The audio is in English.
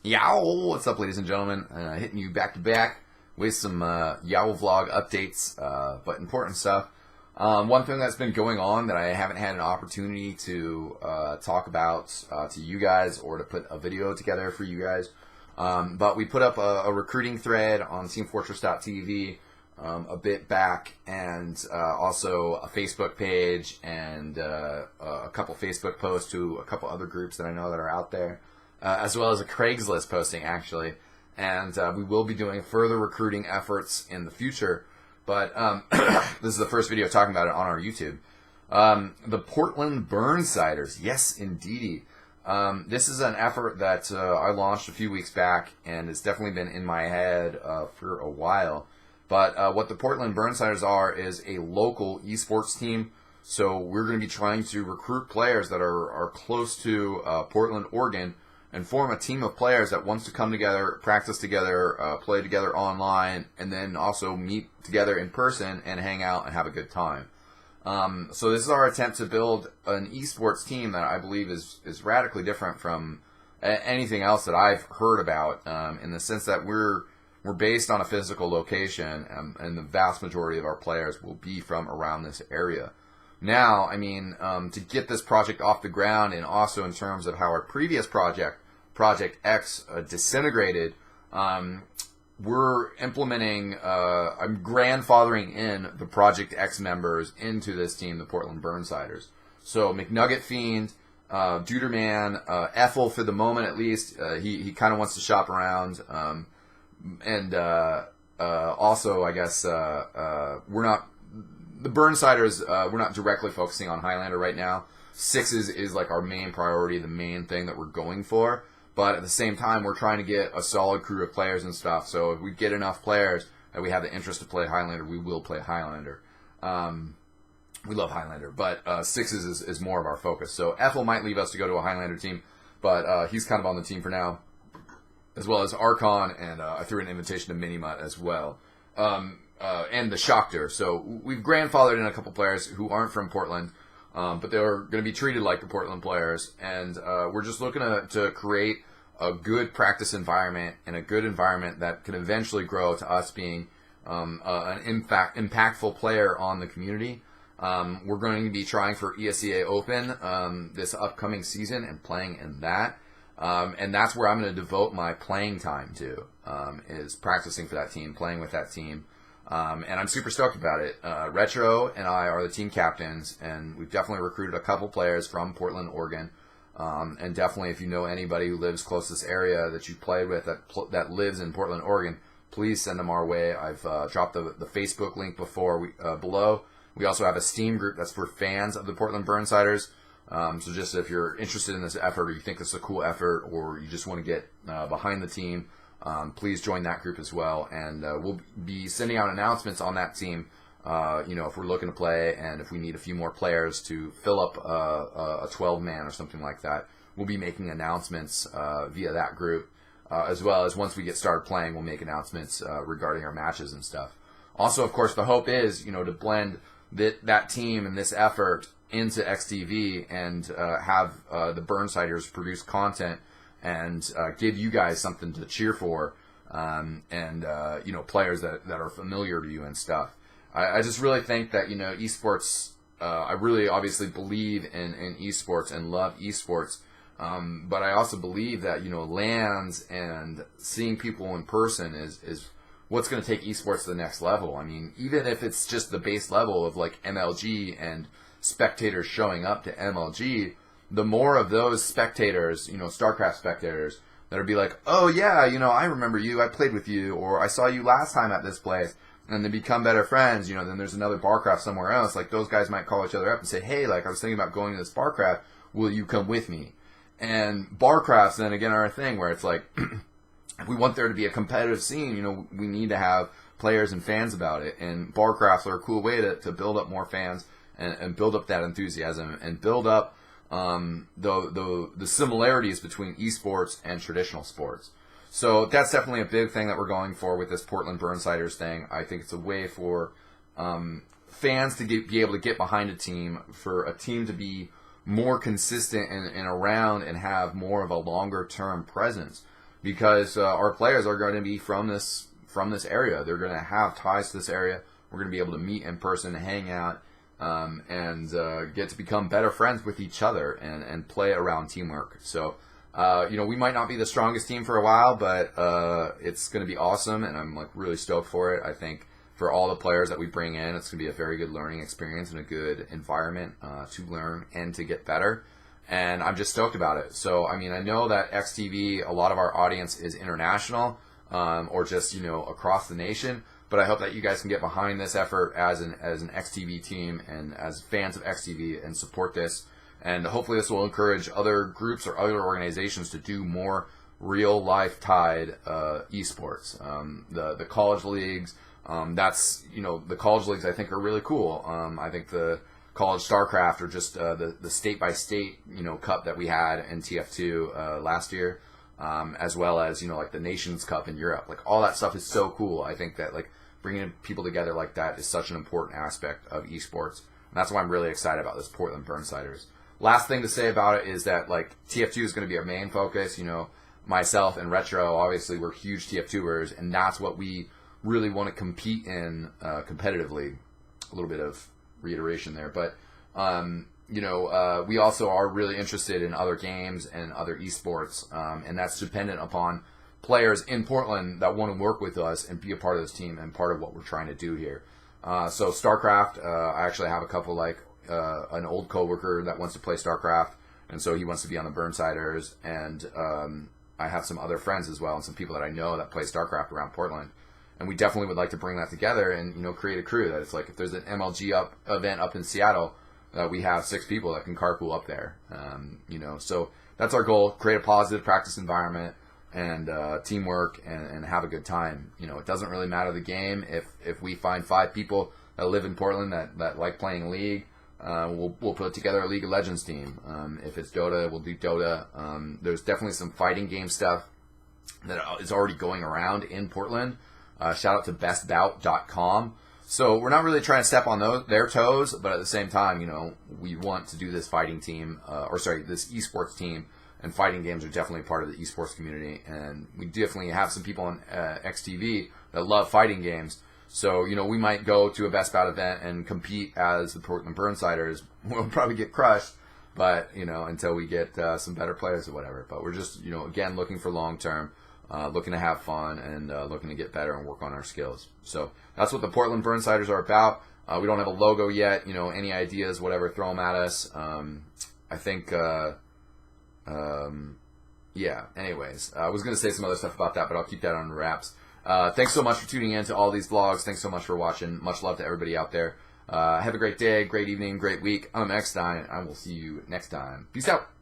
YYyaaaooo! What's up, ladies and gentlemen? Hitting you back to back with some YYyaaaooo vlog updates, but important stuff. One thing that's been going on that I haven't had an opportunity to talk about to you guys or to put a video together for you guys, but we put up a recruiting thread on teamfortress.tv a bit back, and also a Facebook page and a couple Facebook posts to a couple other groups that I know that are out there. As well as a Craigslist posting, actually. And we will be doing further recruiting efforts in the future. But this is the first video talking about it on our YouTube. The Portland Burnsiders. Yes, indeedy. This is an effort that I launched a few weeks back, and it's definitely been in my head for a while. But what the Portland Burnsiders are is a local eSports team. So we're going to be trying to recruit players that are close to Portland, Oregon, and form a team of players that wants to come together, practice together, play together online, and then also meet together in person and hang out and have a good time. So this is our attempt to build an esports team that I believe is radically different from anything else that I've heard about, in the sense that we're based on a physical location, and the vast majority of our players will be from around this area. Now, I mean, to get this project off the ground, and also in terms of how our previous project, Project X, disintegrated, we're implementing, I'm grandfathering in the Project X members into this team, the Portland Burnsiders. So McNugget Fiend, Duderman, Ethel for the moment at least, he kind of wants to shop around, and also, I guess, the Burnsiders, we're not directly focusing on Highlander right now. Sixes is like our main priority, the main thing that we're going for. But at the same time, we're trying to get a solid crew of players and stuff. So if we get enough players that we have the interest to play Highlander, we will play Highlander. We love Highlander, but Sixes is more of our focus. So Ethel might leave us to go to a Highlander team, but he's kind of on the team for now, as well as Archon, and I threw an invitation to Minimut as well. And the Shocker. So we've grandfathered in a couple players who aren't from Portland, but they're going to be treated like the Portland players. And we're just looking to create a good practice environment, and a good environment that can eventually grow to us being an impactful player on the community. We're going to be trying for YYyaaaooo Open this upcoming season and playing in that. And that's where I'm going to devote my playing time to, is practicing for that team, playing with that team. And I'm super stoked about it. Retro and I are the team captains, and we've definitely recruited a couple players from Portland, Oregon. And definitely, if you know anybody who lives close to this area that you played with that lives in Portland, Oregon, please send them our way. I've dropped the Facebook link below. We also have a Steam group that's for fans of the Portland Burnsiders. So just if you're interested in this effort, or you think this is a cool effort, or you just want to get behind the team, please join that group as well. And we'll be sending out announcements on that team, if we're looking to play, and if we need a few more players to fill up a 12-man or something like that. We'll be making announcements via that group, as well as once we get started playing, we'll make announcements regarding our matches and stuff. Also, of course, the hope is, to blend that team and this effort into eXtv, and have the Burnsiders produce content and give you guys something to cheer for, and players that are familiar to you and stuff. I just really think that esports. I really obviously believe in esports and love esports, but I also believe that LANs and seeing people in person is what's going to take esports to the next level. I mean, even if it's just the base level of like MLG and spectators showing up to MLG, the more of those spectators, StarCraft spectators, that'll be like, oh yeah, I remember you, I played with you, or I saw you last time at this place, and they become better friends. Then there's another Barcraft somewhere else. Like, those guys might call each other up and say, hey, like, I was thinking about going to this Barcraft, will you come with me? And Barcrafts then again are a thing where it's like, if we want there to be a competitive scene, we need to have players and fans about it. And Barcrafts are a cool way to build up more fans, and build up that enthusiasm, and build up the similarities between esports and traditional sports. So that's definitely a big thing that we're going for with this Portland Burnsiders thing. I think it's a way for fans to be able to get behind a team, for a team to be more consistent and around and have more of a longer term presence. because our players are going to be from this area. They're going to have ties to this area. We're going to be able to meet in person, hang out, and get to become better friends with each other and play around teamwork. So, we might not be the strongest team for a while, but it's going to be awesome, and I'm like really stoked for it. I think for all the players that we bring in, it's going to be a very good learning experience and a good environment to learn and to get better. And I'm just stoked about it. So, I mean, I know that eXtv, a lot of our audience is international, or just, across the nation. But I hope that you guys can get behind this effort as an eXtv team and as fans of eXtv and support this. And hopefully this will encourage other groups or other organizations to do more real life tied esports. The college leagues, the college leagues I think are really cool. I think the college StarCraft or just the state by state cup that we had in TF2 last year, as well as like the Nations Cup in Europe. Like all that stuff is so cool. I think that like bringing people together like that is such an important aspect of esports. And that's why I'm really excited about this Portland Burnsiders. Last thing to say about it is that like TF2 is going to be our main focus. Myself and Retro, obviously we're huge TF2ers, and that's what we really want to compete in competitively. A little bit of reiteration there, but we also are really interested in other games and other esports, and that's dependent upon players in Portland that want to work with us and be a part of this team and part of what we're trying to do here. So StarCraft, I actually have a couple like an old coworker that wants to play StarCraft, and so he wants to be on the Burnsiders, and I have some other friends as well and some people that I know that play StarCraft around Portland. And we definitely would like to bring that together and create a crew that it's like if there's an MLG event up in Seattle, we have 6 people that can carpool up there. So that's our goal: create a positive practice environment and teamwork and have a good time. It doesn't really matter the game. If we find 5 people that live in Portland that like playing League, we'll put together a League of Legends team. If it's Dota, we'll do Dota. There's definitely some fighting game stuff that is already going around in Portland. Shout out to bestbout.com. So we're not really trying to step on their toes, but at the same time, we want to do this fighting team, this esports team, and fighting games are definitely part of the esports community. And we definitely have some people on eXtv that love fighting games. So, we might go to a Best Bout event and compete as the Portland Burnsiders. We'll probably get crushed, but, until we get some better players or whatever. But we're just, again, looking for long-term. Looking to have fun and looking to get better and work on our skills. So that's what the Portland Burnsiders are about. We don't have a logo yet. Any ideas, whatever, throw them at us. I think, anyways. I was going to say some other stuff about that, but I'll keep that on wraps. Thanks so much for tuning in to all these vlogs. Thanks so much for watching. Much love to everybody out there. Have a great day, great evening, great week. I'm eXtine. I will see you next time. Peace out.